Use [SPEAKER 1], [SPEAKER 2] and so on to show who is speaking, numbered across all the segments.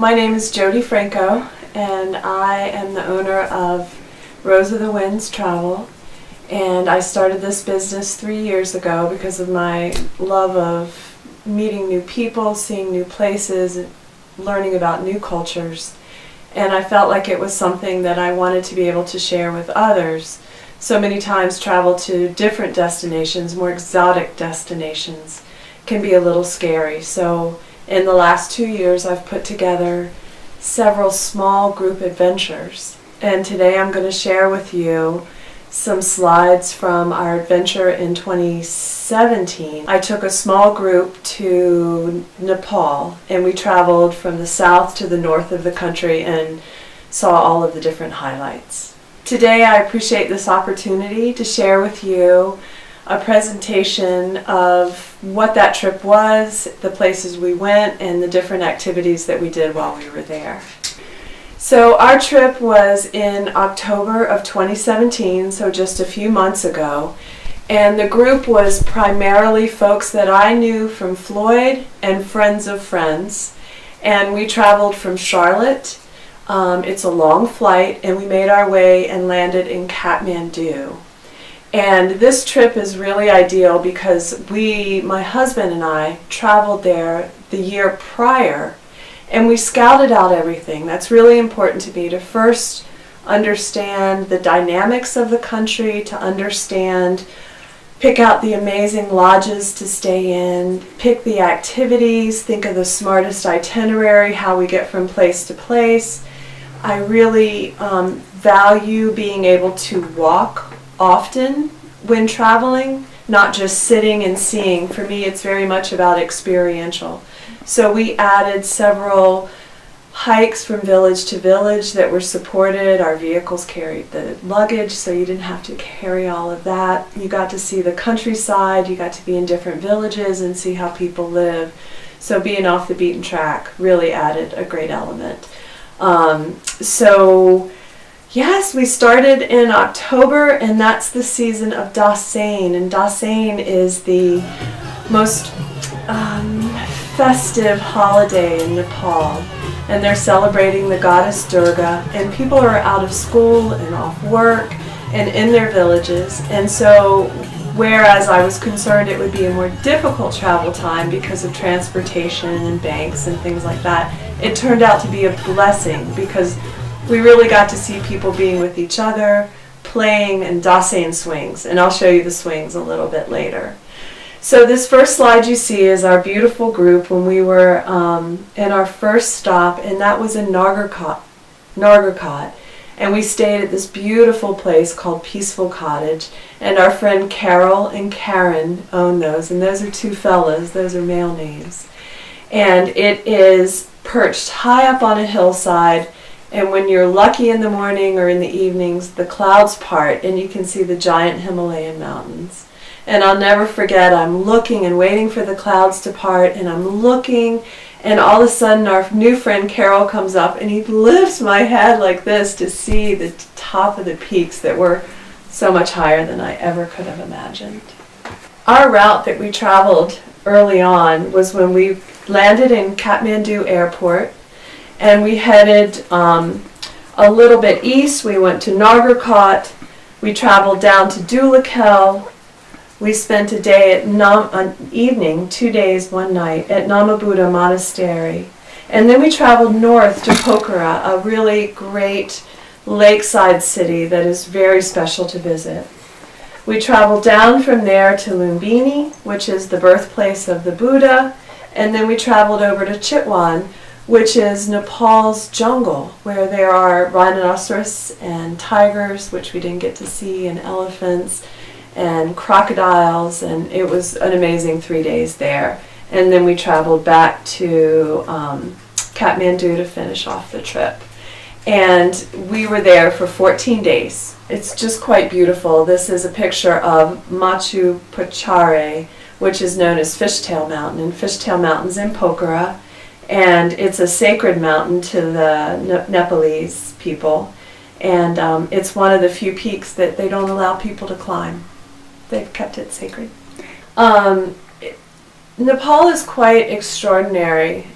[SPEAKER 1] My name is Jody Franco, and I am the owner of Rose of the Winds Travel. And I started this business 3 years ago because of my love of meeting new people, seeing new places, learning about new cultures. And I felt like it was something that I wanted to be able to share with others. So many times travel to different destinations, more exotic destinations, can be a little scary. So in the last 2 years I've put together several small group adventures. And today I'm going to share with you some slides from our adventure in 2017. I took a small group to Nepal, and we traveled from the south to the north of the country and saw all of the different highlights. Today I appreciate this opportunity to share with you a presentation of what that trip was, the places we went, and the different activities that we did while we were there. So our trip was in October of 2017, so just a few months ago, and the group was primarily folks that I knew from Floyd and friends of friends, and we traveled from Charlotte. It's a long flight, and we made our way and landed in Kathmandu. And this trip is really ideal because my husband and I, traveled there the year prior, and we scouted out everything. That's really important to me, to first understand the dynamics of the country, to pick out the amazing lodges to stay in, pick the activities, think of the smartest itinerary, how we get from place to place. I really value being able to walk often when traveling, not just sitting and seeing. For me, it's very much about experiential. So we added several hikes from village to village that were supported. Our vehicles carried the luggage, so you didn't have to carry all of that. You got to see the countryside, you got to be in different villages and see how people live. So being off the beaten track really added a great element. Yes, we started in October, and that's the season of Dashain. And Dashain is the most festive holiday in Nepal. And they're celebrating the goddess Durga. And people are out of school and off work and in their villages. And so, whereas I was concerned it would be a more difficult travel time because of transportation and banks and things like that, it turned out to be a blessing because we really got to see people being with each other, playing, and Dashain swings. And I'll show you the swings a little bit later. So this first slide you see is our beautiful group when we were in our first stop, and that was in Nagarkot. And we stayed at this beautiful place called Peaceful Cottage. And our friend Carol and Karen own those. And those are two fellas. Those are male names. And it is perched high up on a hillside. And when you're lucky in the morning or in the evenings, the clouds part and you can see the giant Himalayan mountains. And I'll never forget, I'm looking and waiting for the clouds to part, and I'm looking, and all of a sudden our new friend Carol comes up and he lifts my head like this to see the top of the peaks that were so much higher than I ever could have imagined. Our route that we traveled early on was when we landed in Kathmandu airport, and we headed a little bit east. We went to Nagarkot. We traveled down to Dhulikhel. We spent a day an evening, 2 days, 1 night, at Namo Buddha Monastery. And then we traveled north to Pokhara, a really great lakeside city that is very special to visit. We traveled down from there to Lumbini, which is the birthplace of the Buddha. And then we traveled over to Chitwan, which is Nepal's jungle, where there are rhinoceros and tigers, which we didn't get to see, and elephants and crocodiles, and it was an amazing 3 days there. And then we traveled back to Kathmandu to finish off the trip. And we were there for 14 days. It's just quite beautiful. This is a picture of Machu Picchu, which is known as Fishtail Mountain, and Fishtail Mountain's in Pokhara. And it's a sacred mountain to the Nepalese people. And it's one of the few peaks that they don't allow people to climb. They've kept it sacred. Nepal is quite extraordinary.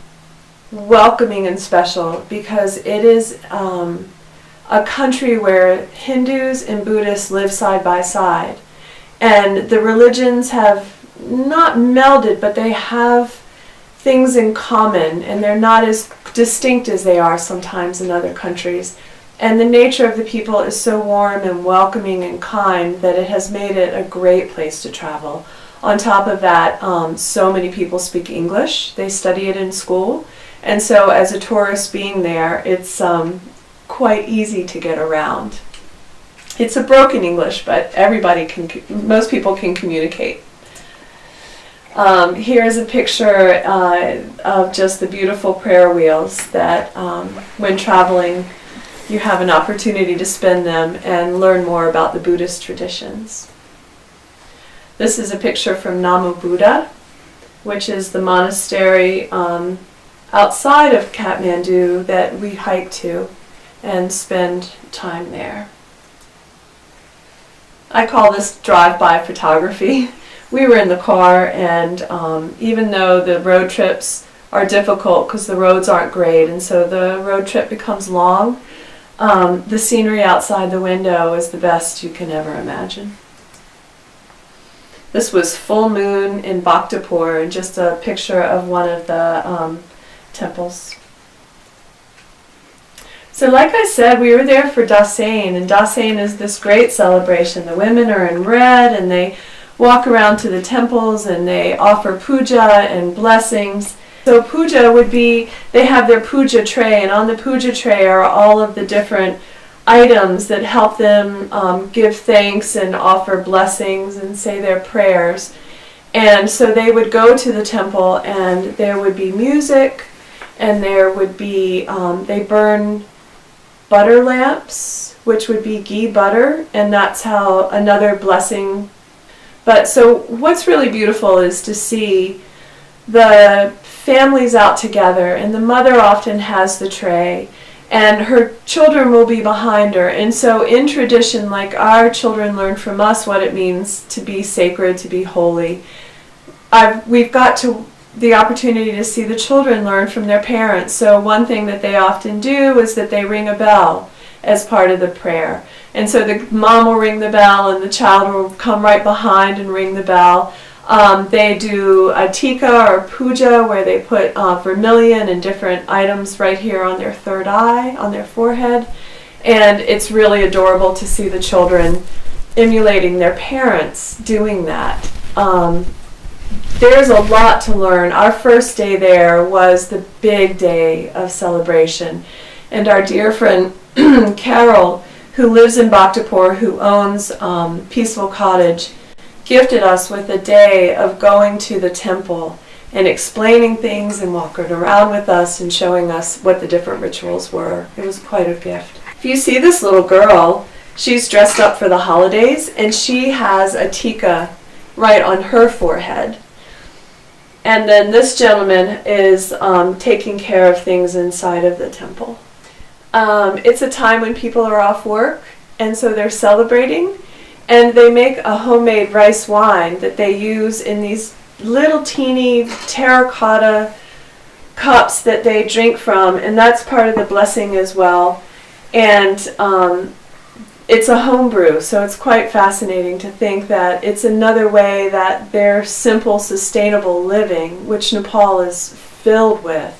[SPEAKER 1] welcoming and special because it is a country where Hindus and Buddhists live side by side. And the religions have not melded, but they have things in common, and they're not as distinct as they are sometimes in other countries. And the nature of the people is so warm and welcoming and kind that it has made it a great place to travel. On top of that, so many people speak English. They study it in school. And so as a tourist being there, it's quite easy to get around. It's a broken English, but most people can communicate. Here's a picture of just the beautiful prayer wheels that when traveling you have an opportunity to spin them and learn more about the Buddhist traditions. This is a picture from Namo Buddha, which is the monastery outside of Kathmandu that we hike to and spend time there. I call this drive-by photography. We were in the car, and even though the road trips are difficult because the roads aren't great, and so the road trip becomes long, the scenery outside the window is the best you can ever imagine. This was full moon in Bhaktapur, and just a picture of one of the temples. So like I said, we were there for Dashain, and Dashain is this great celebration. The women are in red, and they walk around to the temples, and they offer puja and blessings. So puja would be, they have their puja tray, and on the puja tray are all of the different items that help them give thanks and offer blessings and say their prayers. And so they would go to the temple, and there would be music, and there would be, they burn butter lamps, which would be ghee butter, and that's how another blessing. But so what's really beautiful is to see the families out together, and the mother often has the tray, and her children will be behind her. And so in tradition, like our children learn from us what it means to be sacred, to be holy, we've got the opportunity to see the children learn from their parents. So one thing that they often do is that they ring a bell as part of the prayer. And so the mom will ring the bell, and the child will come right behind and ring the bell. They do a tika or puja where they put vermilion and different items right here on their third eye, on their forehead. And it's really adorable to see the children emulating their parents doing that. There's a lot to learn. Our first day there was the big day of celebration. And our dear friend Carol, who lives in Bhaktapur, who owns Peaceful Cottage, gifted us with a day of going to the temple and explaining things and walking around with us and showing us what the different rituals were. It was quite a gift. If you see this little girl, she's dressed up for the holidays, and she has a tika right on her forehead. And then this gentleman is taking care of things inside of the temple. It's a time when people are off work, and so they're celebrating, and they make a homemade rice wine that they use in these little teeny terracotta cups that they drink from, and that's part of the blessing as well. And it's a home brew, so it's quite fascinating to think that it's another way that their simple, sustainable living, which Nepal is filled with,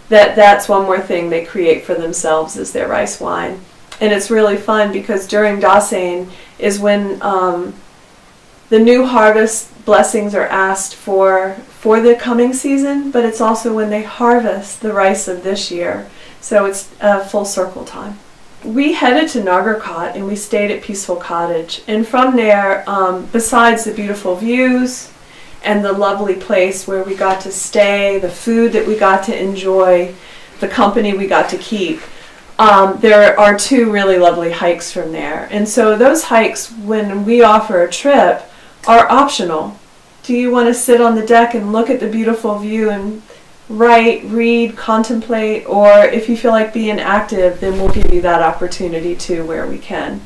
[SPEAKER 1] that's one more thing they create for themselves is their rice wine. And it's really fun because during Dashain is when the new harvest blessings are asked for the coming season, but it's also when they harvest the rice of this year. So it's a full circle time. We headed to Nagarkot, and we stayed at Peaceful Cottage. And from there, besides the beautiful views and the lovely place where we got to stay, the food that we got to enjoy, the company we got to keep, there are two really lovely hikes from there. And so those hikes, when we offer a trip, are optional. Do you want to sit on the deck and look at the beautiful view and write, read, contemplate, or if you feel like being active, then we'll give you that opportunity too where we can.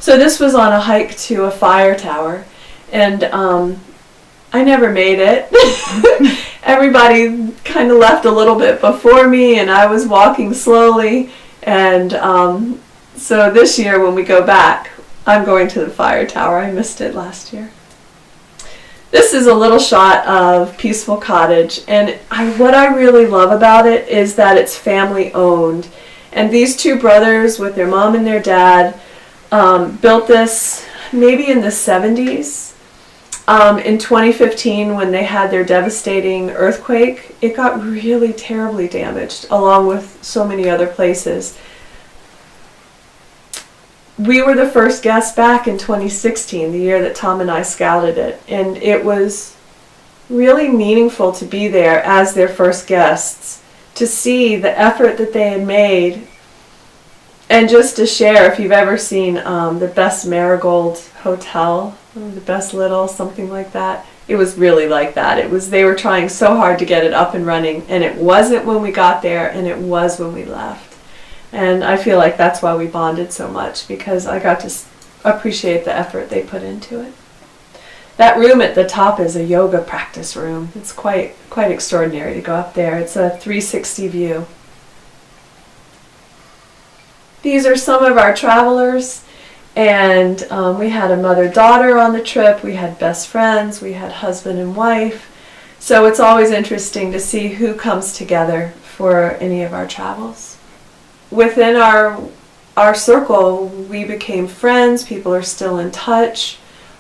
[SPEAKER 1] So this was on a hike to a fire tower, and I never made it. Everybody kind of left a little bit before me, and I was walking slowly. And so this year when we go back, I'm going to the fire tower. I missed it last year. This is a little shot of Peaceful Cottage, and what I really love about it is that it's family owned. And these two brothers with their mom and their dad built this maybe in the 70s. In 2015, when they had their devastating earthquake, it got really terribly damaged, along with so many other places. We were the first guests back in 2016, the year that Tom and I scouted it, and it was really meaningful to be there as their first guests, to see the effort that they had made, and just to share, if you've ever seen the Best Marigold Hotel, the Best Little, something like that, it was really like that. They were trying so hard to get it up and running, and it wasn't when we got there, and it was when we left. And I feel like that's why we bonded so much, because I got to appreciate the effort they put into it. That room at the top is a yoga practice room. It's quite extraordinary to go up there. It's a 360 view. These are some of our travelers, and we had a mother-daughter on the trip. We had best friends. We had husband and wife. So it's always interesting to see who comes together for any of our travels. Within our circle, we became friends. People are still in touch.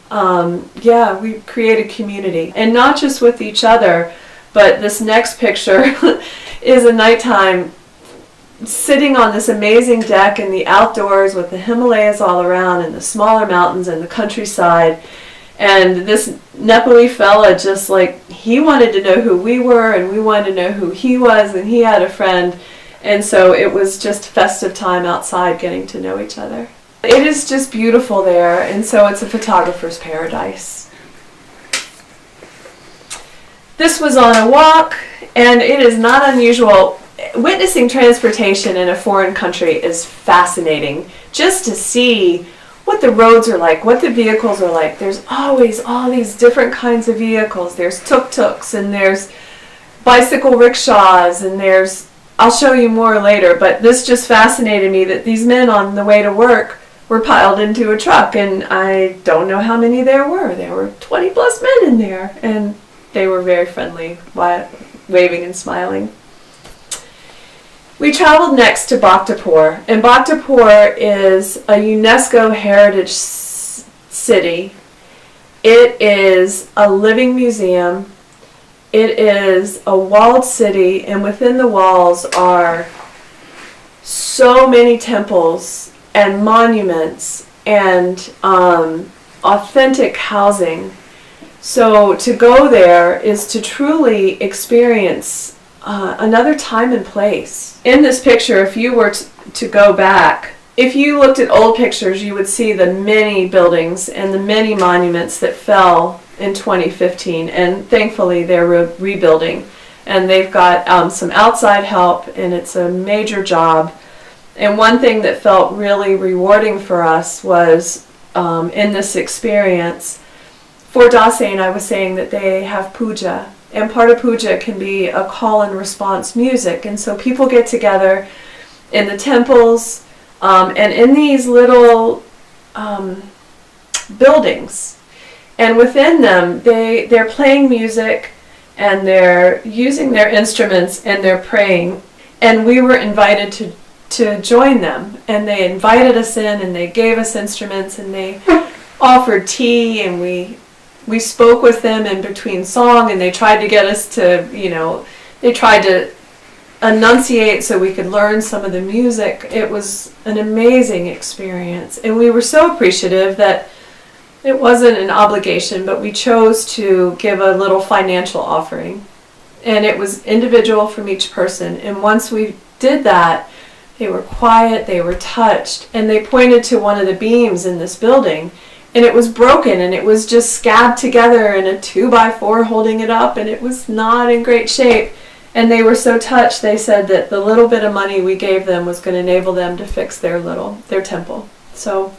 [SPEAKER 1] We created community, and not just with each other, but this next picture is a nighttime sitting on this amazing deck in the outdoors with the Himalayas all around and the smaller mountains and the countryside. And this Nepali fella, just like, he wanted to know who we were, and we wanted to know who he was, and he had a friend. And so it was just festive time outside, getting to know each other. It is just beautiful there, and so it's a photographer's paradise. This was on a walk, and it is not unusual. Witnessing transportation in a foreign country is fascinating, just to see what the roads are like, what the vehicles are like. There's always all these different kinds of vehicles. There's tuk-tuks, and there's bicycle rickshaws, and I'll show you more later, but this just fascinated me that these men on the way to work were piled into a truck, and I don't know how many there were. There were 20 plus men in there, and they were very friendly, waving and smiling. We traveled next to Bhaktapur, and Bhaktapur is a UNESCO heritage city. It is a living museum. It is a walled city, and within the walls are so many temples and monuments and authentic housing. So to go there is to truly experience another time and place. In this picture, if you were to go back, if you looked at old pictures, you would see the many buildings and the many monuments that fell in 2015, and thankfully they're rebuilding, and they've got some outside help, and it's a major job. And one thing that felt really rewarding for us was in this experience, for Dashain, I was saying that they have puja, and part of puja can be a call and response music, and so people get together in the temples and in these little buildings. And within them, they're playing music, and they're using their instruments, and they're praying. And we were invited to join them. And they invited us in, and they gave us instruments, and they offered tea, and we spoke with them in between song, and they tried to get us to, they tried to enunciate so we could learn some of the music. It was an amazing experience. And we were so appreciative that it wasn't an obligation, but we chose to give a little financial offering. And it was individual from each person. And once we did that, they were quiet, they were touched, and they pointed to one of the beams in this building, and it was broken, and it was just scabbed together in a 2x4 holding it up, and it was not in great shape. And they were so touched, they said that the little bit of money we gave them was going to enable them to fix their temple. So,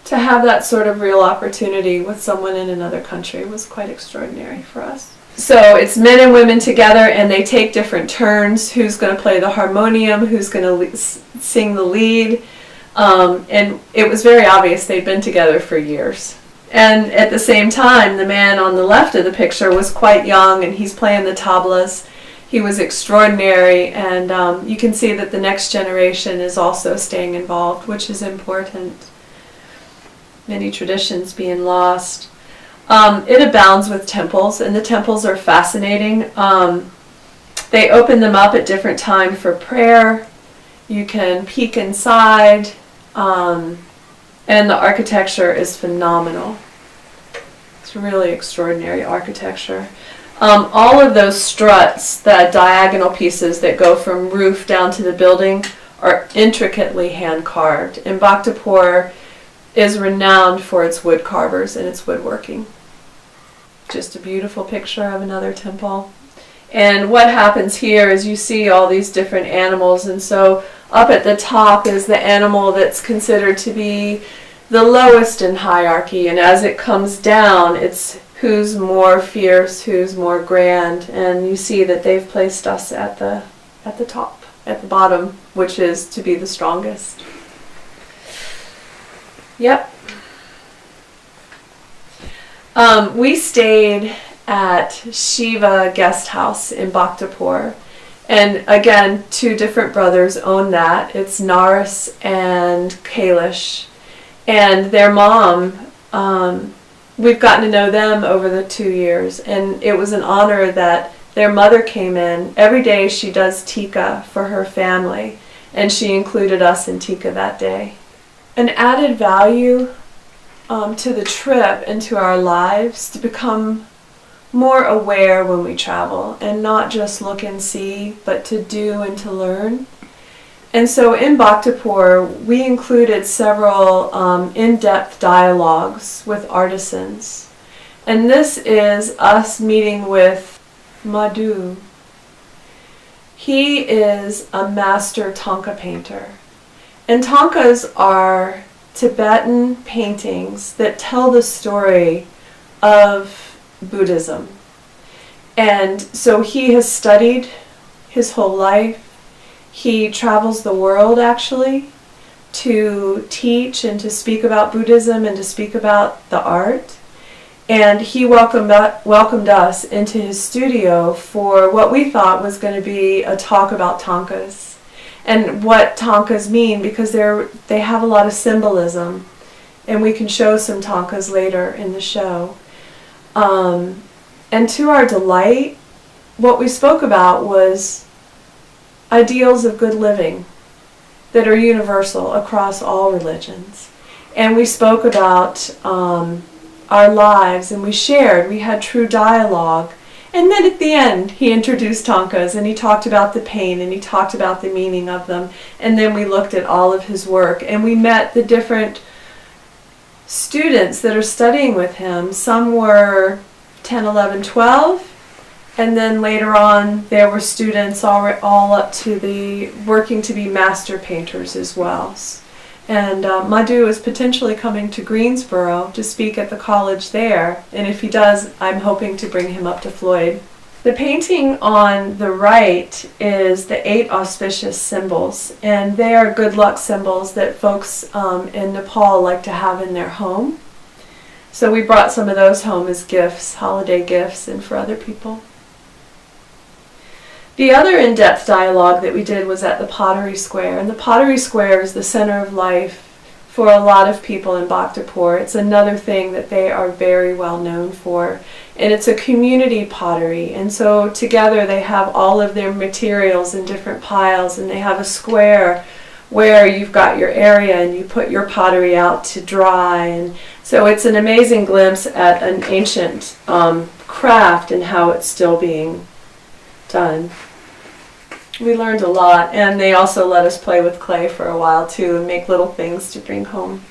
[SPEAKER 1] to to have that sort of real opportunity with someone in another country was quite extraordinary for us. So it's men and women together, and they take different turns. Who's going to play the harmonium? Who's going to sing the lead? And it was very obvious they'd been together for years. And at the same time, the man on the left of the picture was quite young, and he's playing the tablas. He was extraordinary, and you can see that the next generation is also staying involved, which is important. Many traditions being lost. It abounds with temples, and the temples are fascinating. They open them up at different times for prayer. You can peek inside, and the architecture is phenomenal. It's really extraordinary architecture. All of those struts, the diagonal pieces that go from roof down to the building, are intricately hand carved. And Bhaktapur is renowned for its wood carvers and its woodworking. Just a beautiful picture of another temple. And what happens here is you see all these different animals, and so up at the top is the animal that's considered to be the lowest in hierarchy, and as it comes down, it's who's more fierce, who's more grand, and you see that they've placed us at the top, at the bottom, which is to be the strongest. Yep. We stayed at Shiva Guest House in Bhaktapur, and again, two different brothers own that. It's Naris and Kailash, and their mom. We've gotten to know them over the 2 years, and it was an honor that their mother came in. Every day she does tikka for her family, and she included us in tikka that day. An added value to the trip and to our lives to become more aware when we travel, and not just look and see, but to do and to learn. And so in Bhaktapur, we included several in-depth dialogues with artisans. And this is us meeting with Madhu. He is a master Thangka painter. And Thangkas are Tibetan paintings that tell the story of Buddhism. And so he has studied his whole life. He travels the world, actually, to teach and to speak about Buddhism and to speak about the art. And he welcomed us into his studio for what we thought was going to be a talk about Thangkas and what Thangkas mean, because they have a lot of symbolism, and we can show some Thangkas later in the show. And to our delight, what we spoke about was ideals of good living that are universal across all religions. And we spoke about our lives, and we had true dialogue. And then at the end, he introduced Thangkas, and he talked about the pain, and he talked about the meaning of them. And then we looked at all of his work, and we met the different students that are studying with him. Some were 10, 11, 12. And then later on, there were students all up to the working to be master painters as well. And Madhu is potentially coming to Greensboro to speak at the college there. And if he does, I'm hoping to bring him up to Floyd. The painting on the right is the 8 auspicious symbols. And they are good luck symbols that folks in Nepal like to have in their home. So we brought some of those home as gifts, holiday gifts, and for other people. The other in-depth dialogue that we did was at the Pottery Square, and the Pottery Square is the center of life for a lot of people in Bhaktapur. It's another thing that they are very well known for, and it's a community pottery, and so together they have all of their materials in different piles, and they have a square where you've got your area and you put your pottery out to dry, and so it's an amazing glimpse at an ancient craft and how it's still being done. We learned a lot, and they also let us play with clay for a while too and make little things to bring home.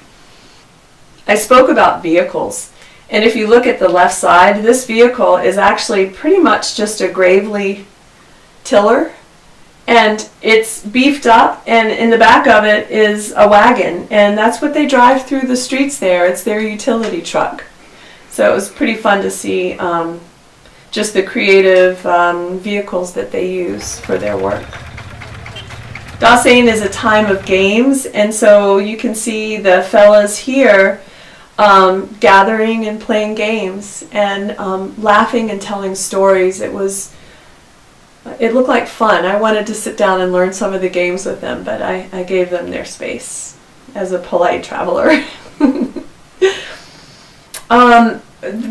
[SPEAKER 1] I spoke about vehicles, and if you look at the left side, this vehicle is actually pretty much just a gravely tiller, And it's beefed up, and in the back of it is a wagon, and that's what they drive through the streets there. It's their utility truck. So it was pretty fun to see just the creative vehicles that they use for their work. Dashain is a time of games, and so you can see the fellas here gathering and playing games and laughing and telling stories. It looked like fun. I wanted to sit down and learn some of the games with them, but I gave them their space as a polite traveler.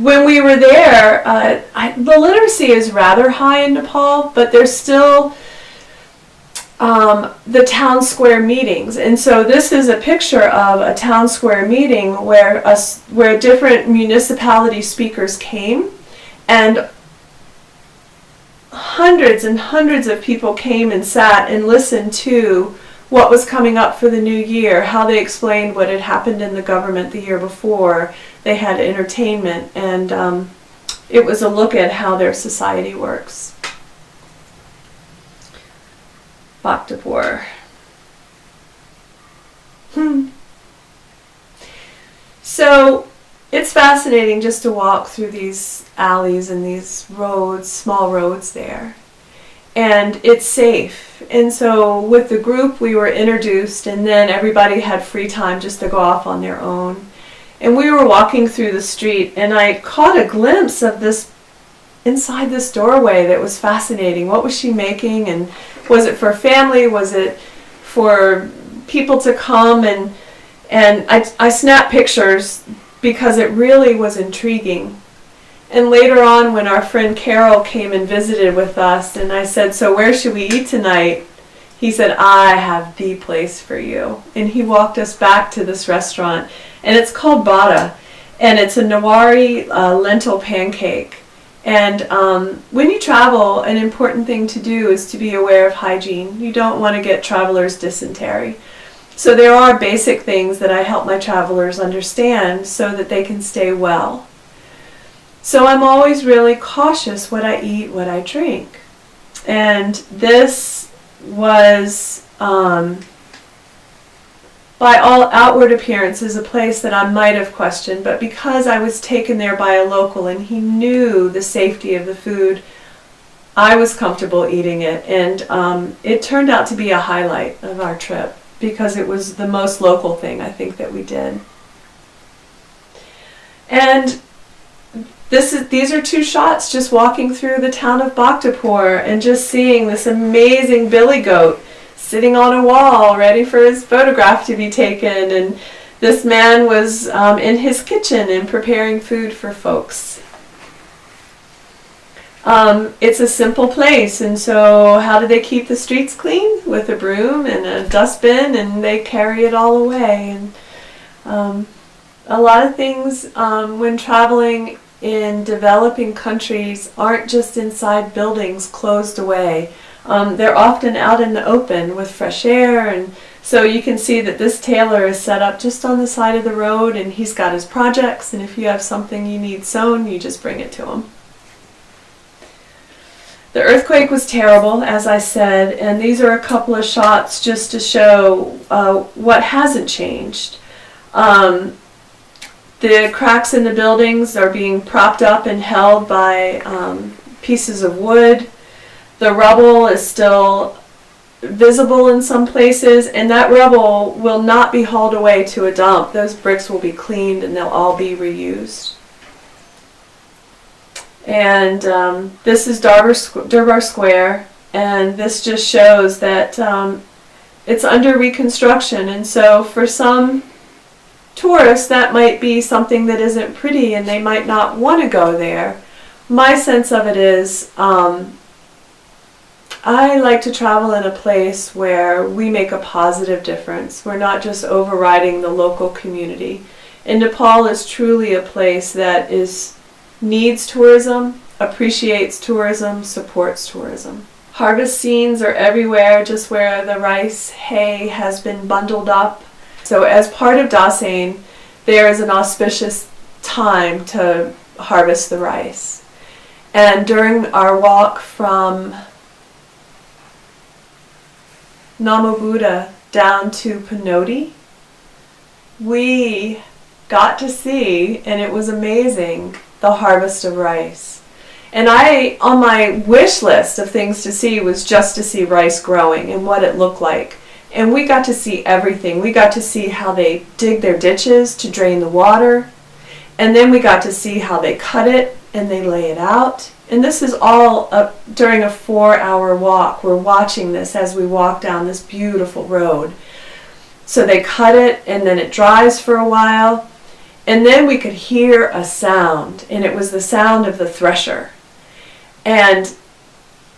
[SPEAKER 1] When we were there, the literacy is rather high in Nepal, but there's still the town square meetings. And so this is a picture of a town square meeting where different municipality speakers came, and hundreds and hundreds of people came and sat and listened to what was coming up for the new year, how they explained what had happened in the government the year before. They had entertainment, and it was a look at how their society works. Bhaktapur. So it's fascinating just to walk through these alleys and these roads, small roads there. And it's safe. And so with the group we were introduced, and then everybody had free time just to go off on their own. And we were walking through the street, and I caught a glimpse of this inside this doorway that was fascinating. What was she making? And was it for family? Was it for people to come? And I snapped pictures because it really was intriguing. And later on, when our friend Carol came and visited with us, and I said, "So where should we eat tonight?" He said, "I have the place for you." And he walked us back to this restaurant, and it's called Buddha, and it's a Nawari lentil pancake. And when you travel, an important thing to do is to be aware of hygiene. You don't want to get travelers dysentery. So there are basic things that I help my travelers understand so that they can stay well. So I'm always really cautious what I eat, what I drink. And this was, by all outward appearances, a place that I might have questioned, but because I was taken there by a local and he knew the safety of the food, I was comfortable eating it. And it turned out to be a highlight of our trip because it was the most local thing I think that we did. And these are two shots just walking through the town of Bhaktapur and just seeing this amazing billy goat sitting on a wall ready for his photograph to be taken, and this man was in his kitchen and preparing food for folks. It's a simple place, and so how do they keep the streets clean? With a broom and a dustbin, and they carry it all away. And a lot of things when traveling in developing countries aren't just inside buildings closed away. They're often out in the open with fresh air, and so you can see that this tailor is set up just on the side of the road, and he's got his projects, and if you have something you need sewn, you just bring it to him. The earthquake was terrible, as I said, and these are a couple of shots just to show what hasn't changed. The cracks in the buildings are being propped up and held by pieces of wood. The rubble is still visible in some places, and that rubble will not be hauled away to a dump. Those bricks will be cleaned and they'll all be reused. And this is Durbar Square, and this just shows that it's under reconstruction, and so for some tourists that might be something that isn't pretty and they might not want to go there. My sense of it is I like to travel in a place where we make a positive difference. We're not just overriding the local community. And Nepal is truly a place that needs tourism, appreciates tourism, supports tourism. Harvest scenes are everywhere, just where the rice hay has been bundled up. So as part of Dashain, there is an auspicious time to harvest the rice. And during our walk from Namo Buddha down to Panoti, we got to see, and it was amazing, the harvest of rice. And on my wish list of things to see was just to see rice growing and what it looked like. And we got to see everything. We got to see how they dig their ditches to drain the water. And then we got to see how they cut it and they lay it out. And this is all during a 4-hour walk. We're watching this as we walk down this beautiful road. So they cut it and then it dries for a while. And then we could hear a sound, and it was the sound of the thresher. And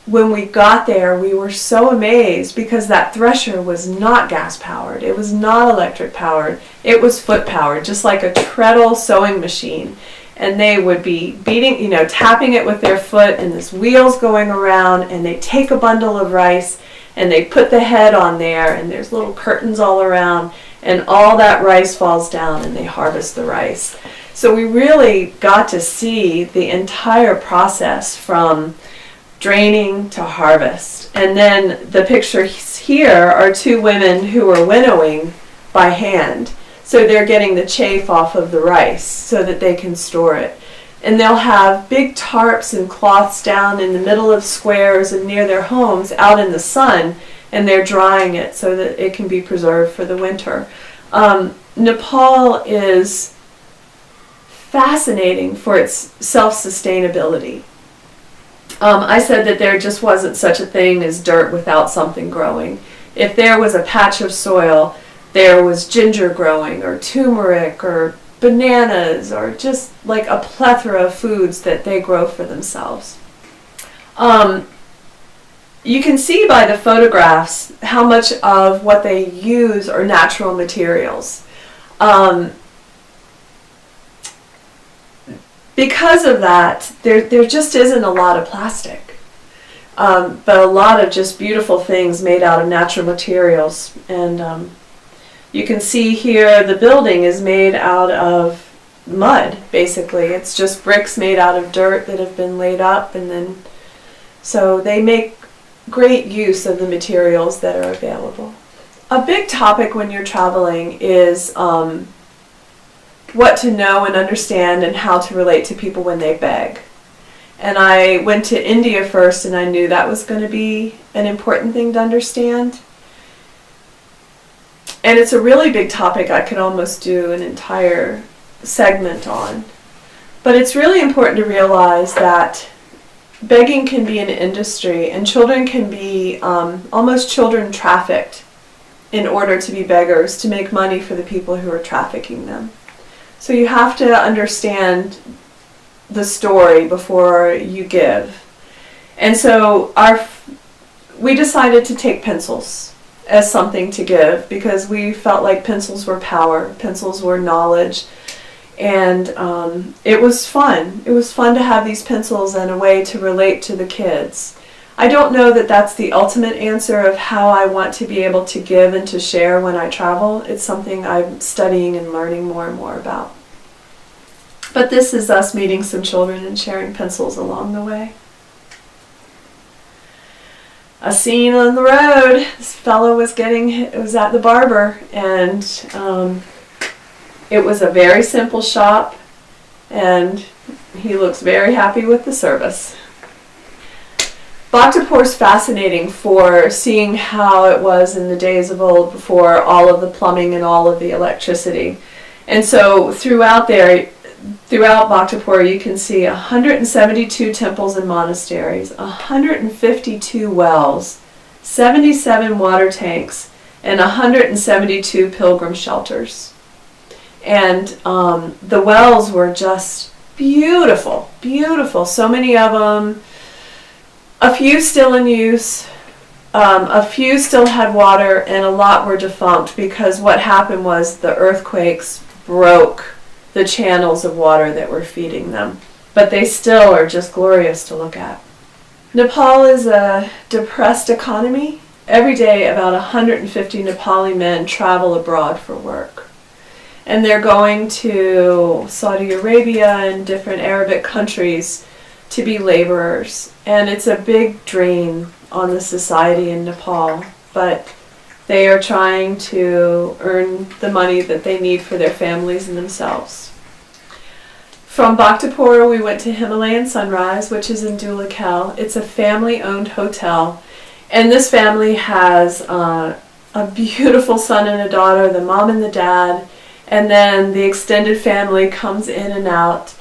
[SPEAKER 1] when we got there, we were so amazed because that thresher was not gas powered. It was not electric powered. It was foot powered, just like a treadle sewing machine. And they would be beating, tapping it with their foot, and this wheel's going around, and they take a bundle of rice and they put the head on there, and there's little curtains all around, and all that rice falls down and they harvest the rice. So we really got to see the entire process from draining to harvest. And then the pictures here are 2 women who are winnowing by hand. So they're getting the chaff off of the rice so that they can store it. And they'll have big tarps and cloths down in the middle of squares and near their homes out in the sun, and they're drying it so that it can be preserved for the winter. Nepal is fascinating for its self-sustainability. I said that there just wasn't such a thing as dirt without something growing. If there was a patch of soil, there was ginger growing, or turmeric, or bananas, or just like a plethora of foods that they grow for themselves. You can see by the photographs how much of what they use are natural materials. Because of that, there just isn't a lot of plastic, but a lot of just beautiful things made out of natural materials. And you can see here the building is made out of mud, basically. It's just bricks made out of dirt that have been laid up, and then so they make great use of the materials that are available. A big topic when you're traveling is what to know and understand and how to relate to people when they beg. And I went to India first, and I knew that was going to be an important thing to understand. And it's a really big topic I could almost do an entire segment on. But it's really important to realize that begging can be an industry, and children can be almost children trafficked in order to be beggars, to make money for the people who are trafficking them. So you have to understand the story before you give. And so we decided to take pencils as something to give, because we felt like pencils were power, pencils were knowledge, and it was fun. It was fun to have these pencils and a way to relate to the kids. I don't know that that's the ultimate answer of how I want to be able to give and to share when I travel. It's something I'm studying and learning more and more about. But this is us meeting some children and sharing pencils along the way. A scene on the road. This fellow was at the barber, and it was a very simple shop, and he looks very happy with the service. Bhaktapur is fascinating for seeing how it was in the days of old before all of the plumbing and all of the electricity. And so throughout Bhaktapur, you can see 172 temples and monasteries, 152 wells, 77 water tanks, and 172 pilgrim shelters. And the wells were just beautiful, beautiful. So many of them. A few still in use, a few still had water, and a lot were defunct because what happened was the earthquakes broke the channels of water that were feeding them. But they still are just glorious to look at. Nepal is a depressed economy. Every day about 150 Nepali men travel abroad for work. And they're going to Saudi Arabia and different Arabic countries to be laborers. And it's a big drain on the society in Nepal. But they are trying to earn the money that they need for their families and themselves. From Bhaktapur, we went to Himalayan Sunrise, which is in Dhulikhel. It's a family-owned hotel, and this family has a beautiful son and a daughter, the mom and the dad, and then the extended family comes in and out.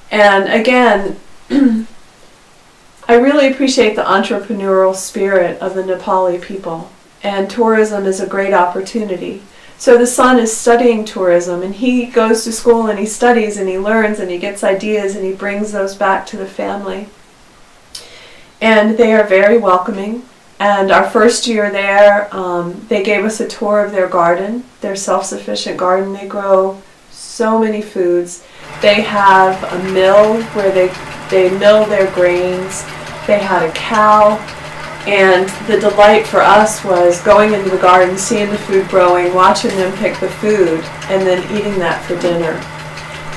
[SPEAKER 1] And again, I really appreciate the entrepreneurial spirit of the Nepali people, and tourism is a great opportunity. So the son is studying tourism, and he goes to school and he studies and he learns and he gets ideas and he brings those back to the family. And they are very welcoming. And our first year there, they gave us a tour of their garden, their self-sufficient garden. They grow so many foods. They have a mill where they mill their grains. They had a cow. And the delight for us was going into the garden, seeing the food growing, watching them pick the food, and then eating that for dinner.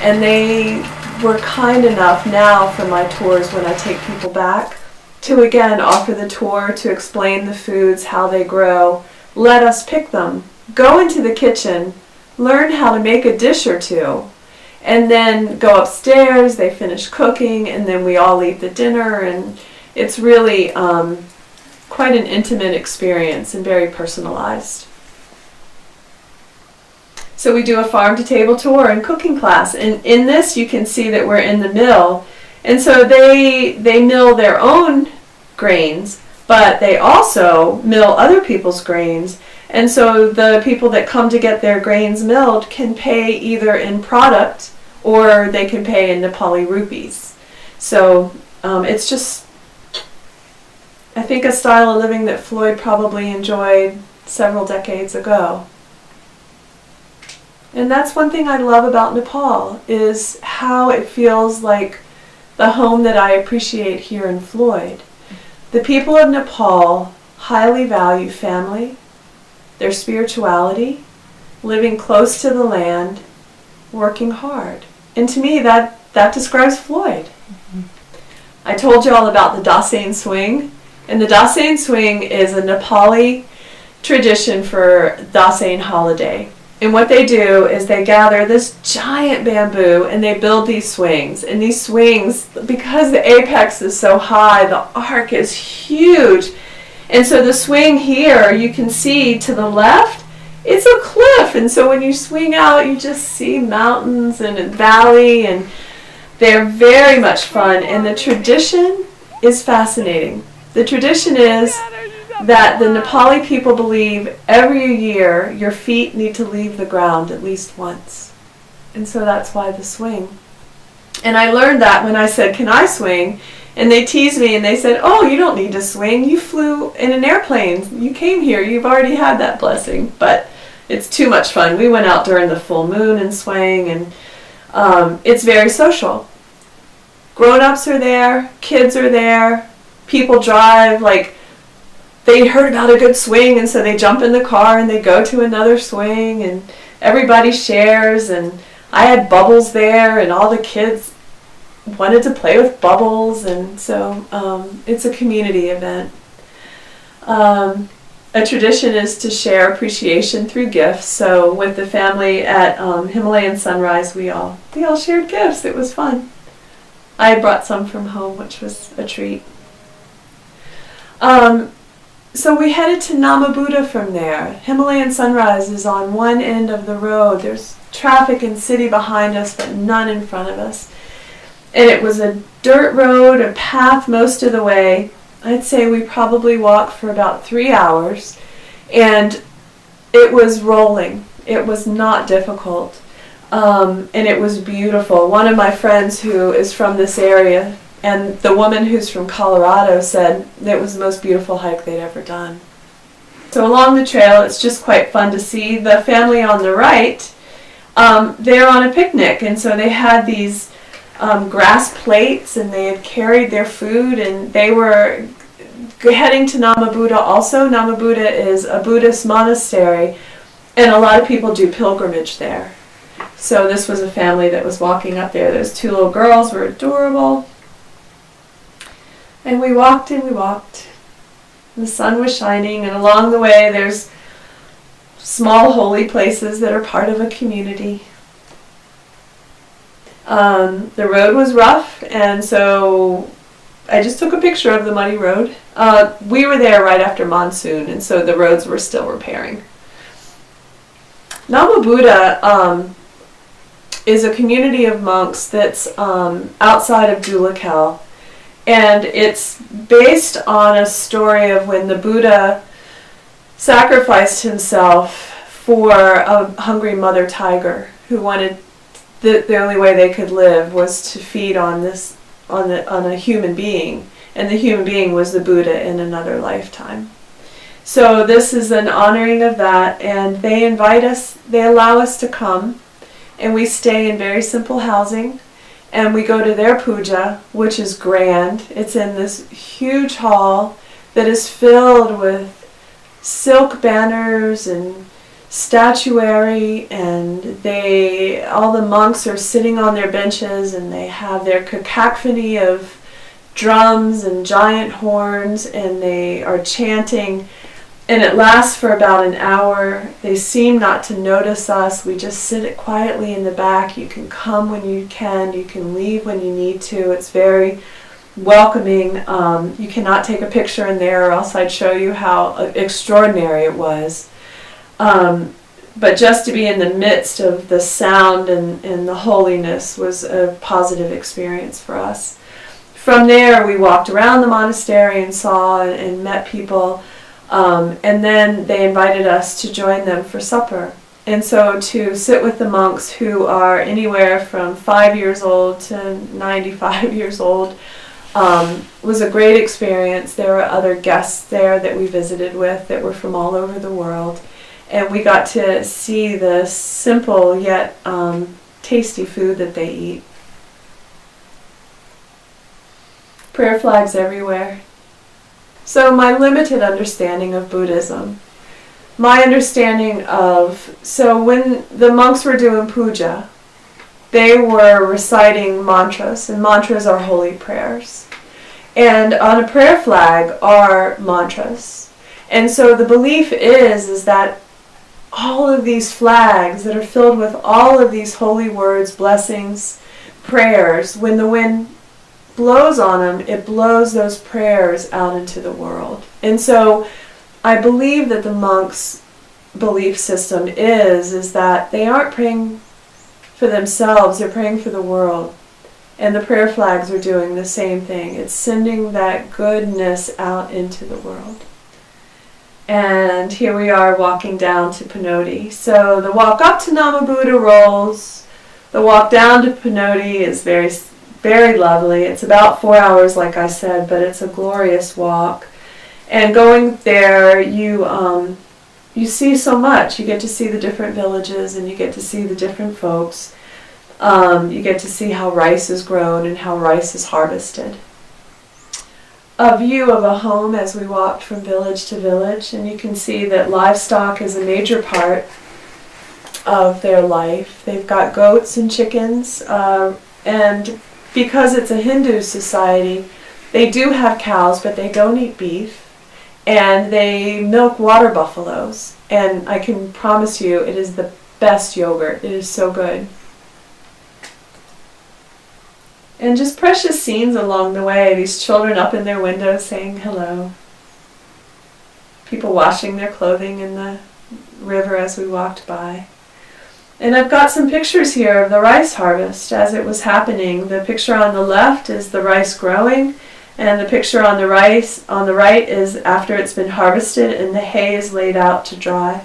[SPEAKER 1] And they were kind enough now for my tours when I take people back to again offer the tour, to explain the foods, how they grow, let us pick them, go into the kitchen, learn how to make a dish or two, and then go upstairs, they finish cooking, and then we all eat the dinner, and it's really quite an intimate experience and very personalized. So we do a farm-to-table tour and cooking class, and in this you can see that we're in the mill, and so they mill their own grains, but they also mill other people's grains, and so the people that come to get their grains milled can pay either in product or they can pay in Nepali rupees. So it's just, I think, a style of living that Floyd probably enjoyed several decades ago. And that's one thing I love about Nepal, is how it feels like the home that I appreciate here in Floyd. The people of Nepal highly value family, their spirituality, living close to the land, working hard. And to me, that describes Floyd. Mm-hmm. I told you all about the Dashain swing. And the Dashain swing is a Nepali tradition for Dashain holiday. And what they do is they gather this giant bamboo and they build these swings. And these swings, because the apex is so high, the arc is huge. And so the swing here, you can see to the left, it's a cliff. And so when you swing out, you just see mountains and a valley, and they're very much fun. And the tradition is fascinating. The tradition is that the Nepali people believe every year your feet need to leave the ground at least once. And so that's why the swing. And I learned that when I said, "Can I swing?" And they teased me and they said, "Oh, you don't need to swing. You flew in an airplane. You came here. You've already had that blessing." But it's too much fun. We went out during the full moon and swang, and it's very social. Grown-ups are there. Kids are there. People drive, like, they heard about a good swing, and so they jump in the car and they go to another swing, and everybody shares. And I had bubbles there, and all the kids wanted to play with bubbles, and so it's a community event. A tradition is to share appreciation through gifts. So with the family at Himalayan Sunrise, we all shared gifts. It was fun. I had brought some from home, which was a treat. So we headed to Namo Buddha from there. Himalayan Sunrise is on one end of the road. There's traffic and city behind us, but none in front of us. And it was a dirt road, a path most of the way. I'd say we probably walked for about 3 hours. And it was rolling. It was not difficult. And it was beautiful. One of my friends who is from this area, and the woman who's from Colorado, said it was the most beautiful hike they'd ever done. So along the trail, it's just quite fun to see. The family on the right, they're on a picnic, and so they had these grass plates, and they had carried their food, and they were heading to Namo Buddha also. Namo Buddha is a Buddhist monastery, and a lot of people do pilgrimage there. So this was a family that was walking up there. Those two little girls were adorable. And we walked and we walked. The sun was shining, and along the way there's small holy places that are part of a community. The road was rough, and so I just took a picture of the muddy road. We were there right after monsoon, and so the roads were still repairing. Namo Buddha is a community of monks that's outside of Dhulikhel, and it's based on a story of when the Buddha sacrificed himself for a hungry mother tiger who wanted the only way they could live was to feed on a human being, and the human being was the Buddha in another lifetime. So this is an honoring of that, and they invite us, they allow us to come, and we stay in very simple housing, and we go to their puja, which is grand. It's in this huge hall that is filled with silk banners and statuary, and all the monks are sitting on their benches, and they have their cacophony of drums and giant horns, and they are chanting, and it lasts for about an hour. They seem not to notice us. We just sit quietly in the back. You can come when you can leave when you need to. It's very welcoming. You cannot take a picture in there, or else I'd show you how extraordinary it was. But just to be in the midst of the sound and the holiness was a positive experience for us. From there, we walked around the monastery and saw and met people, and then they invited us to join them for supper. And so to sit with the monks, who are anywhere from 5 years old to 95 years old, was a great experience. There were other guests there that we visited with that were from all over the world. And we got to see the simple yet tasty food that they eat. Prayer flags everywhere. So my limited understanding of Buddhism, so when the monks were doing puja, they were reciting mantras, and mantras are holy prayers. And on a prayer flag are mantras. And so the belief is that all of these flags that are filled with all of these holy words, blessings, prayers, when the wind blows on them, it blows those prayers out into the world. And so I believe that the monks' belief system is that they aren't praying for themselves, they're praying for the world. And the prayer flags are doing the same thing. It's sending that goodness out into the world. And here we are walking down to Panoti. So the walk up to Namo Buddha rolls. The walk down to Panoti is very, very lovely. It's about 4 hours, like I said, but it's a glorious walk. And going there, you see so much. You get to see the different villages, and you get to see the different folks. You get to see how rice is grown and how rice is harvested. A view of a home as we walked from village to village, and you can see that livestock is a major part of their life. They've got goats and chickens, and because it's a Hindu society, they do have cows, but they don't eat beef, and they milk water buffaloes, and I can promise you it is the best yogurt. It is so good. And just precious scenes along the way. These children up in their windows saying hello. People washing their clothing in the river as we walked by. And I've got some pictures here of the rice harvest as it was happening. The picture on the left is the rice growing, and the picture on the right is after it's been harvested and the hay is laid out to dry.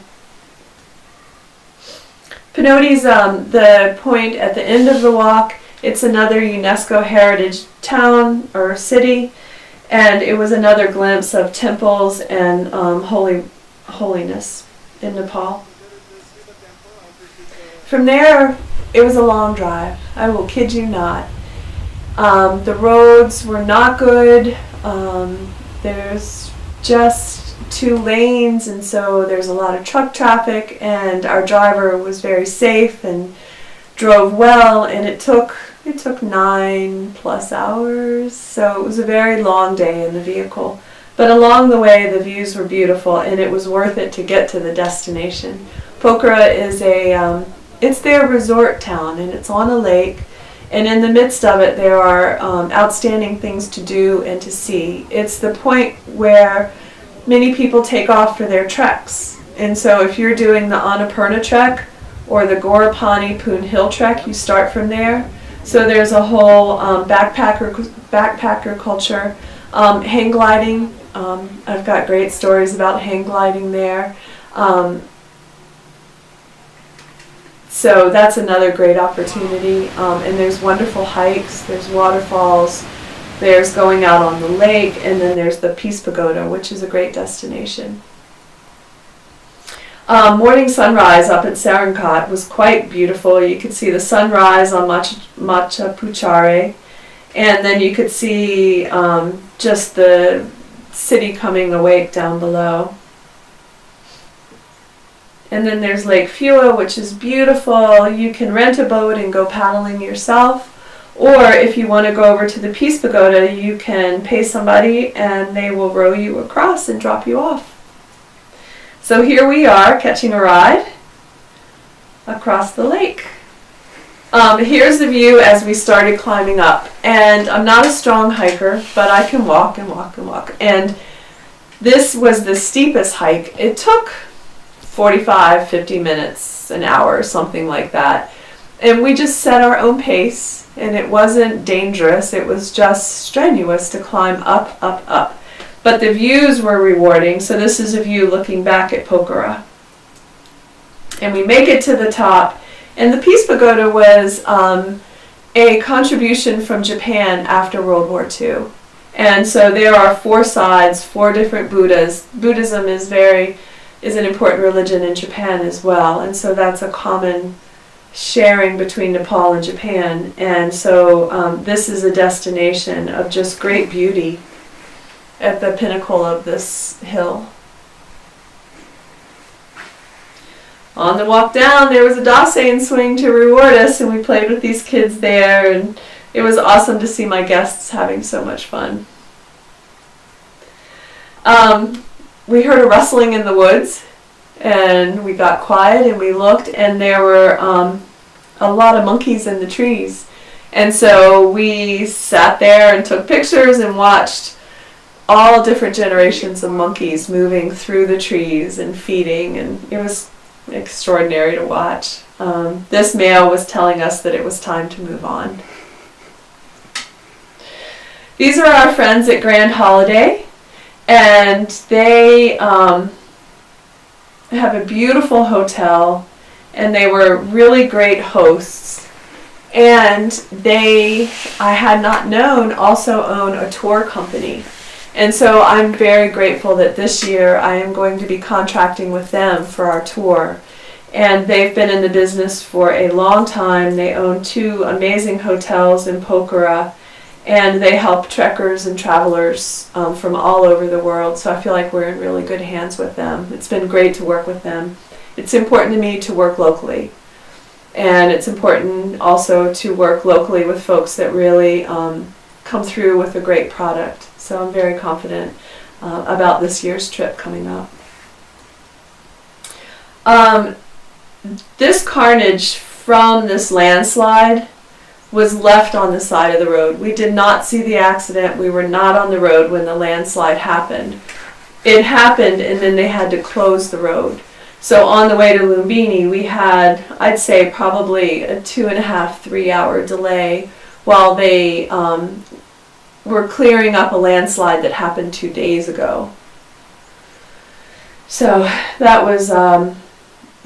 [SPEAKER 1] Panoti's the point at the end of the walk. It's another UNESCO heritage town or city, and it was another glimpse of temples and holiness in Nepal. From there, it was a long drive. I will kid you not. The roads were not good. There's just 2 lanes, and so there's a lot of truck traffic, and our driver was very safe and drove well, and it took 9+ hours, so it was a very long day in the vehicle. But along the way, the views were beautiful, and it was worth it to get to the destination. Pokhara is it's their resort town, and it's on a lake. And in the midst of it, there are outstanding things to do and to see. It's the point where many people take off for their treks. And so if you're doing the Annapurna trek or the Gorapani Poon Hill trek, you start from there. So there's a whole backpacker culture. Hang gliding, I've got great stories about hang gliding there. So that's another great opportunity. And there's wonderful hikes, there's waterfalls, there's going out on the lake, and then there's the Peace Pagoda, which is a great destination. Morning sunrise up at Sarankot was quite beautiful. You could see the sunrise on Macha Puchare, and then you could see just the city coming awake down below. And then there's Lake Fua, which is beautiful. You can rent a boat and go paddling yourself. Or if you want to go over to the Peace Pagoda, you can pay somebody and they will row you across and drop you off. So here we are catching a ride across the lake. Here's the view as we started climbing up. And I'm not a strong hiker, but I can walk and walk and walk. And this was the steepest hike. It took 45, 50 minutes, an hour, something like that. And we just set our own pace, and it wasn't dangerous. It was just strenuous to climb up, up, up. But the views were rewarding. So this is a view looking back at Pokhara. And we make it to the top. And the Peace Pagoda was a contribution from Japan after World War II. And so there are 4 sides, 4 different Buddhas. Buddhism is an important religion in Japan as well. And so that's a common sharing between Nepal and Japan. And so this is a destination of just great beauty at the pinnacle of this hill. On the walk down, there was a Dashain swing to reward us, and we played with these kids there, and it was awesome to see my guests having so much fun. We heard a rustling in the woods, and we got quiet and we looked, and there were a lot of monkeys in the trees. And so we sat there and took pictures and watched all different generations of monkeys moving through the trees and feeding, and it was extraordinary to watch. This male was telling us that it was time to move on. These are our friends at Grand Holiday, and they have a beautiful hotel, and they were really great hosts. And they, I had not known, also own a tour company. And so I'm very grateful that this year I am going to be contracting with them for our tour. And they've been in the business for a long time. They own 2 amazing hotels in Pokhara, and they help trekkers and travelers from all over the world. So I feel like we're in really good hands with them. It's been great to work with them. It's important to me to work locally. And it's important also to work locally with folks that really come through with a great product. So I'm very confident about this year's trip coming up. This carnage from this landslide was left on the side of the road. We did not see the accident. We were not on the road when the landslide happened. It happened, and then they had to close the road. So on the way to Lumbini, we had, I'd say, probably a 2.5, 3 hour delay while they were clearing up a landslide that happened 2 days ago. So that was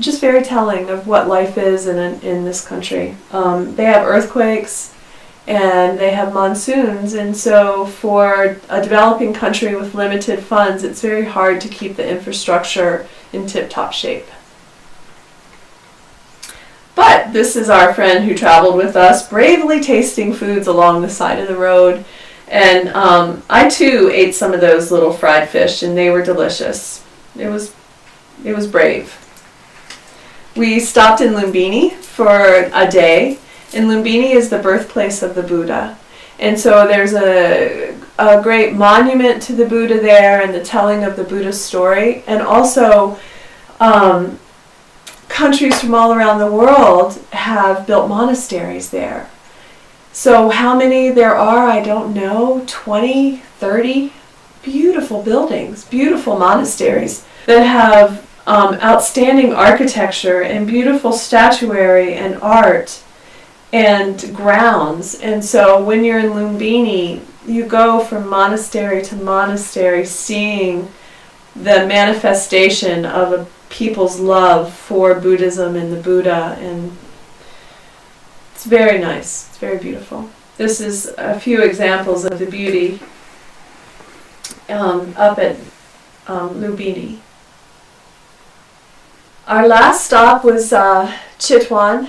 [SPEAKER 1] just very telling of what life is in this country. They have earthquakes and they have monsoons, and so for a developing country with limited funds, it's very hard to keep the infrastructure in tip-top shape. But this is our friend who traveled with us, bravely tasting foods along the side of the road. And I too ate some of those little fried fish, and they were delicious. It was brave. We stopped in Lumbini for a day, and Lumbini is the birthplace of the Buddha. And so there's a a great monument to the Buddha there and the telling of the Buddha's story. And also, countries from all around the world have built monasteries there. So how many there are, I don't know, 20, 30 beautiful buildings, beautiful monasteries that have outstanding architecture and beautiful statuary and art and grounds. And so when you're in Lumbini, you go from monastery to monastery seeing the manifestation of a people's love for Buddhism and the Buddha, and it's very nice. It's very beautiful. This is a few examples of the beauty up at Lumbini. Our last stop was Chitwan.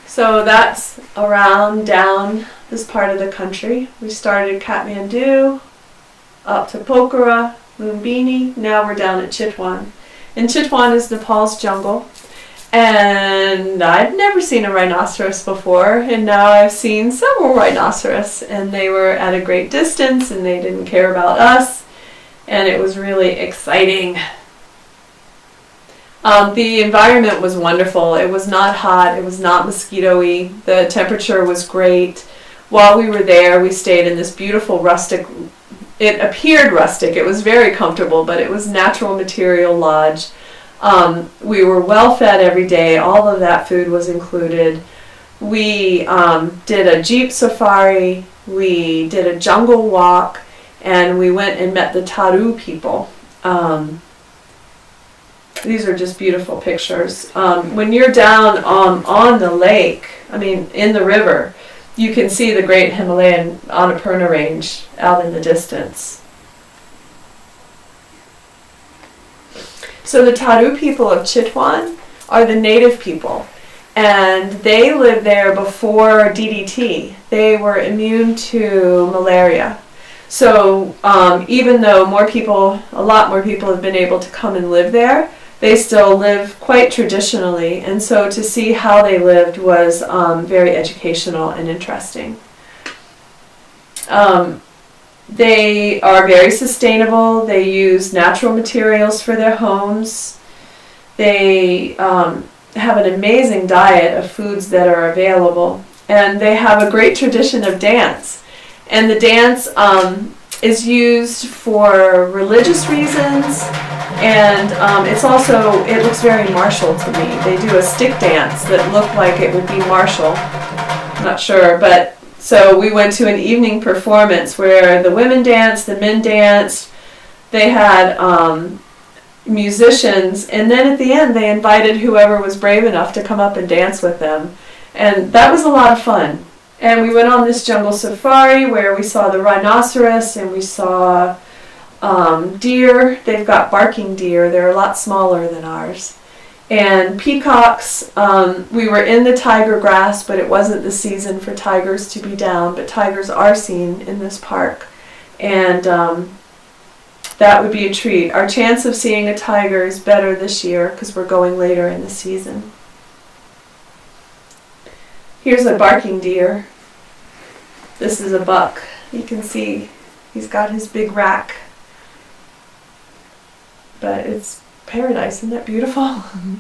[SPEAKER 1] So that's around down this part of the country. We started at Kathmandu, up to Pokhara, Lumbini. Now we're down at Chitwan. And Chitwan is Nepal's jungle. And I'd never seen a rhinoceros before, and now I've seen several rhinoceros, and they were at a great distance, and they didn't care about us, and it was really exciting. The environment was wonderful. It was not hot, it was not mosquito-y, the temperature was great. While we were there, we stayed in this beautiful rustic, it appeared rustic, it was very comfortable, but it was natural material lodge. We were well fed every day. All of that food was included. We did a jeep safari. We did a jungle walk, and we went and met the Taru people. These are just beautiful pictures. When you're down on the lake, I mean in the river, you can see the great Himalayan Annapurna range out in the distance. So the Taru people of Chitwan are the native people, and they lived there before DDT. They were immune to malaria. So even though a lot more people have been able to come and live there, they still live quite traditionally, and so to see how they lived was very educational and interesting. They are very sustainable. They use natural materials for their homes. They have an amazing diet of foods that are available. And they have a great tradition of dance. And the dance is used for religious reasons. And it looks very martial to me. They do a stick dance that looked like it would be martial. I'm not sure, but so we went to an evening performance where the women danced, the men danced. They had musicians, and then at the end they invited whoever was brave enough to come up and dance with them. And that was a lot of fun. And we went on this jungle safari where we saw the rhinoceros and we saw deer. They've got barking deer. They're a lot smaller than ours. And peacocks. We were in the tiger grass, but it wasn't the season for tigers to be down, but tigers are seen in this park. And that would be a treat. Our chance of seeing a tiger is better this year because we're going later in the season. Here's a barking deer. This is a buck. You can see he's got his big rack. But it's paradise, isn't that beautiful? Mm-hmm.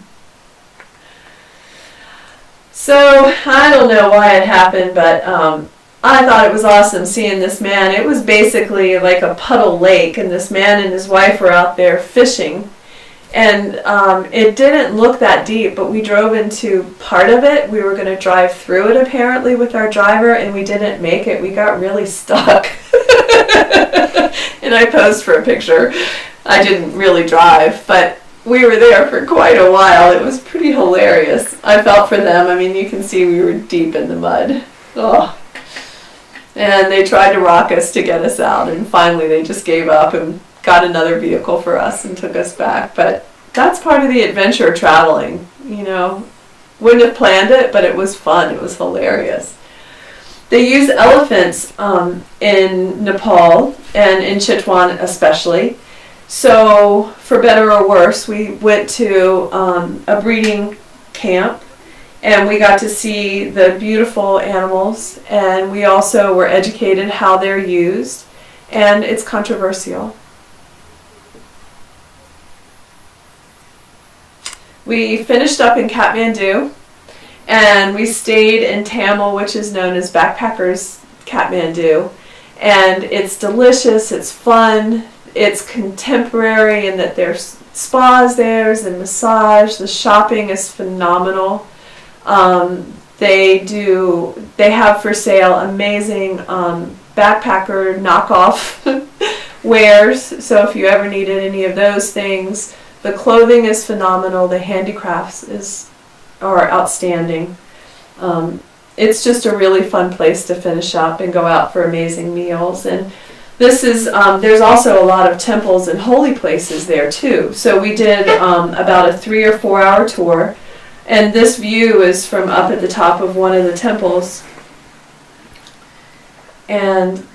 [SPEAKER 1] So, I don't know why it happened, but I thought it was awesome seeing this man. It was basically like a puddle lake, and this man and his wife were out there fishing. And it didn't look that deep, but we drove into part of it. We were going to drive through it apparently with our driver, and we didn't make it. We got really stuck. And I posed for a picture. I didn't really drive, but we were there for quite a while. It was pretty hilarious. I felt for them. I mean, you can see we were deep in the mud. Oh. And they tried to rock us to get us out, and finally they just gave up and got another vehicle for us and took us back. But that's part of the adventure traveling, you know. Wouldn't have planned it, but it was fun. It was hilarious. They use elephants in Nepal and in Chitwan especially. So, for better or worse, we went to a breeding camp, and we got to see the beautiful animals, and we also were educated how they're used. and it's controversial. We finished up in Kathmandu, and we stayed in Tamil, which is known as Backpackers Kathmandu. And it's delicious, it's fun, it's contemporary in that there's spas there and massage. The shopping is phenomenal. They have for sale amazing backpacker knockoff wares. So if you ever needed any of those things, the clothing is phenomenal. The handicrafts are outstanding. It's just a really fun place to finish up and go out for amazing meals. And this is there's also a lot of temples and holy places there too. So we did about a 3 or 4 hour tour, and this view is from up at the top of one of the temples. And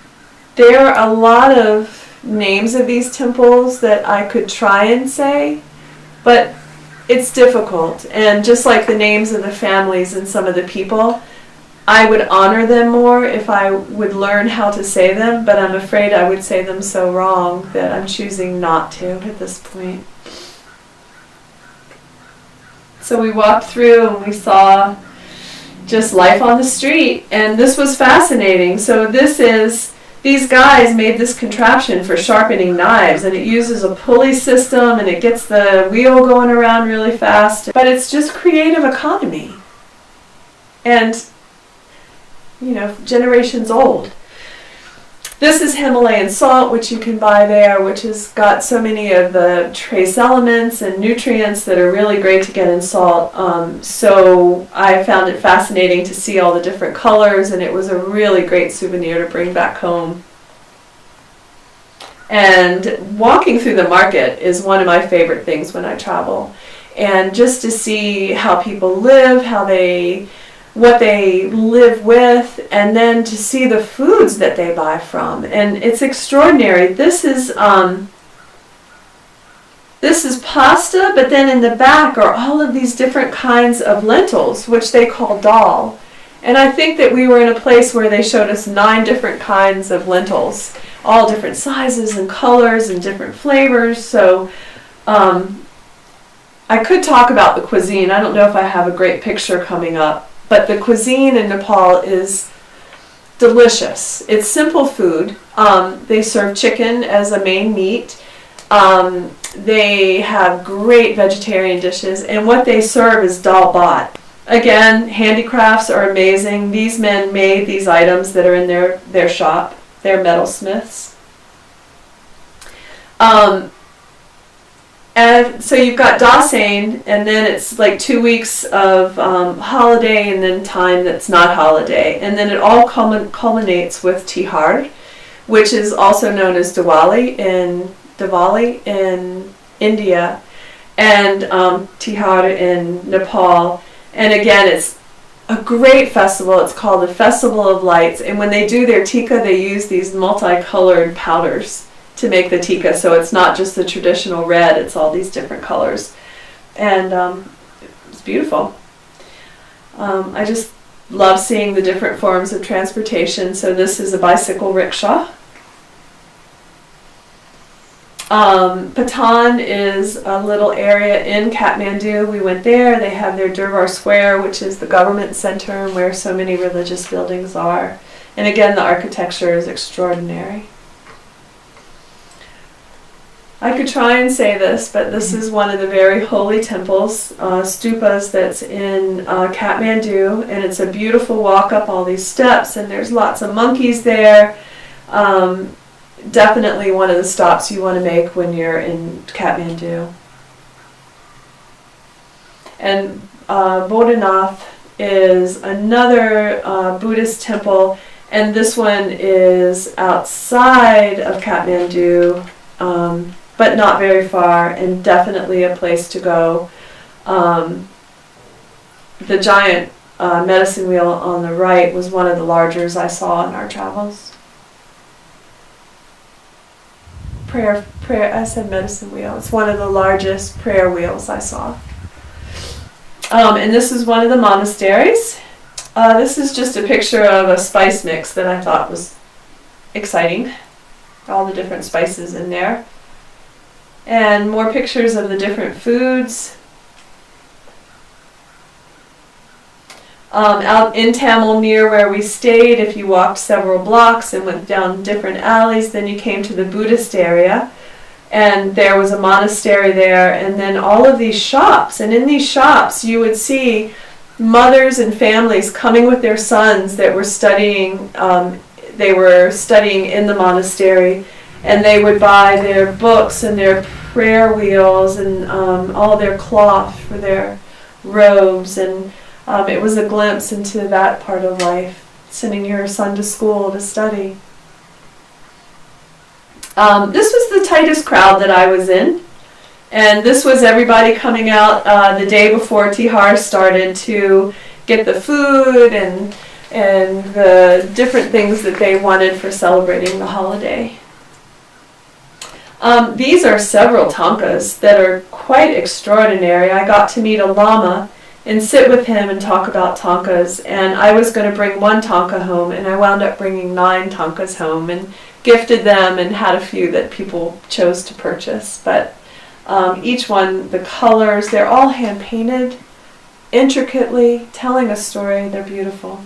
[SPEAKER 1] there are a lot of names of these temples that I could try and say, but it's difficult. And just like the names of the families and some of the people, I would honor them more if I would learn how to say them, but I'm afraid I would say them so wrong that I'm choosing not to at this point. So we walked through and we saw just life on the street, and this was fascinating. So these guys made this contraption for sharpening knives, and it uses a pulley system and it gets the wheel going around really fast, but it's just creative economy. And generations old. This is Himalayan salt, which you can buy there, which has got so many of the trace elements and nutrients that are really great to get in salt. So I found it fascinating to see all the different colors, and it was a really great souvenir to bring back home. And walking through the market is one of my favorite things when I travel. And just to see how people live, what they live with, and then to see the foods that they buy from. And it's extraordinary. This is pasta, but then in the back are all of these different kinds of lentils, which they call dal. And I think that we were in a place where they showed us 9 different kinds of lentils, all different sizes and colors and different flavors. So I could talk about the cuisine. I don't know if I have a great picture coming up. But the cuisine in Nepal is delicious. It's simple food. They serve chicken as a main meat. They have great vegetarian dishes, and what they serve is dal bhat. Again, handicrafts are amazing. These men made these items that are in their shop. They're metalsmiths. And so you've got Dashain, and then it's like 2 weeks of holiday, and then time that's not holiday. And then it all culminates with Tihar, which is also known as Diwali in India, and Tihar in Nepal. And again, it's a great festival. It's called the Festival of Lights. And when they do their tikka, they use these multicolored powders to make the tikka, so it's not just the traditional red, it's all these different colors. And it's beautiful. I just love seeing the different forms of transportation. So this is a bicycle rickshaw. Patan is a little area in Kathmandu. We went there. They have their Durbar Square, which is the government center and where so many religious buildings are. And again, the architecture is extraordinary. I could try and say this, but this is one of the very holy temples, stupas, that's in Kathmandu, and it's a beautiful walk up all these steps, and there's lots of monkeys there. Definitely one of the stops you want to make when you're in Kathmandu. And Bodhanath is another Buddhist temple, and this one is outside of Kathmandu, but not very far, and definitely a place to go. The giant medicine wheel on the right was one of the largest I saw in our travels. Prayer, I said medicine wheel. It's one of the largest prayer wheels I saw. And this is one of the monasteries. This is just a picture of a spice mix that I thought was exciting. all the different spices in there. And more pictures of the different foods. Out in Tamil, near where we stayed, if you walked several blocks and went down different alleys, then you came to the Buddhist area. And there was a monastery there, and then all of these shops. And in these shops, you would see mothers and families coming with their sons that were studying. They were studying in the monastery, and they would buy their books and their prayer wheels and all their cloth for their robes. And it was a glimpse into that part of life, sending your son to school to study. This was the tightest crowd that I was in, and this was everybody coming out the day before Tihar started to get the food and the different things that they wanted for celebrating the holiday. These are several Thangkas that are quite extraordinary. I got to meet a Lama and sit with him and talk about Thangkas, and I was going to bring one Thangka home, and I wound up bringing 9 Thangkas home and gifted them and had a few that people chose to purchase. But each one, the colors, they're all hand painted, intricately, telling a story. They're beautiful.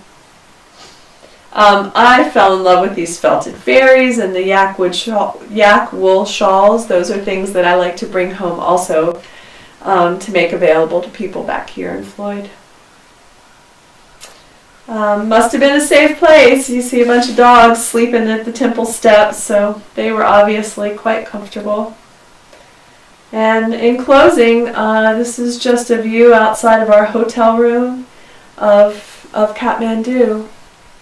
[SPEAKER 1] I fell in love with these felted fairies and the yak wool shawls. Those are things that I like to bring home also to make available to people back here in Floyd. Must have been a safe place. You see a bunch of dogs sleeping at the temple steps, so they were obviously quite comfortable. And in closing, this is just a view outside of our hotel room of Kathmandu.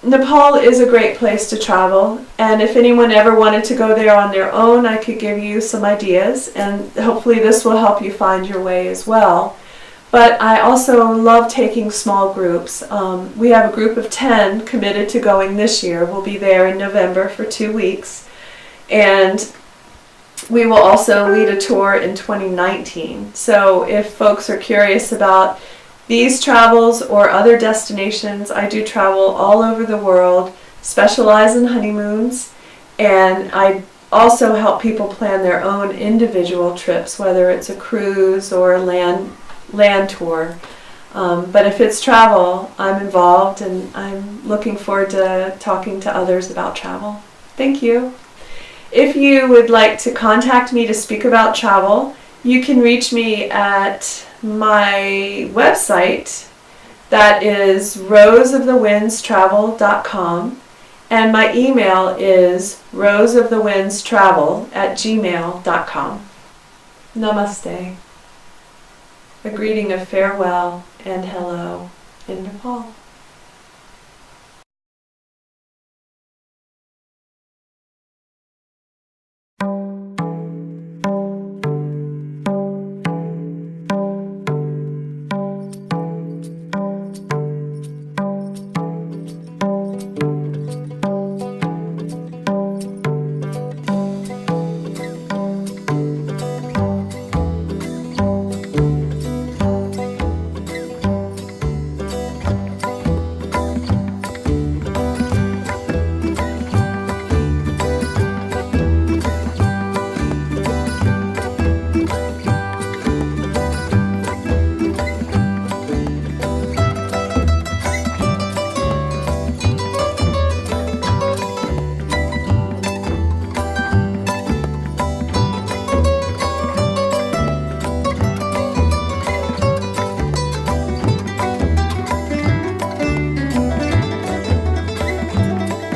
[SPEAKER 1] Nepal is a great place to travel, and if anyone ever wanted to go there on their own, I could give you some ideas, and hopefully this will help you find your way as well. But I also love taking small groups. We have a group of 10 committed to going this year. We'll be there in November for 2 weeks, and we will also lead a tour in 2019. So if folks are curious about these travels or other destinations, I do travel all over the world, specialize in honeymoons, and I also help people plan their own individual trips, whether it's a cruise or a land tour. But if it's travel, I'm involved, and I'm looking forward to talking to others about travel. Thank you. If you would like to contact me to speak about travel, you can reach me at my website, that is roseofthewindstravel.com, and my email is roseofthewindstravel@gmail.com. Namaste. A greeting of farewell and hello in Nepal.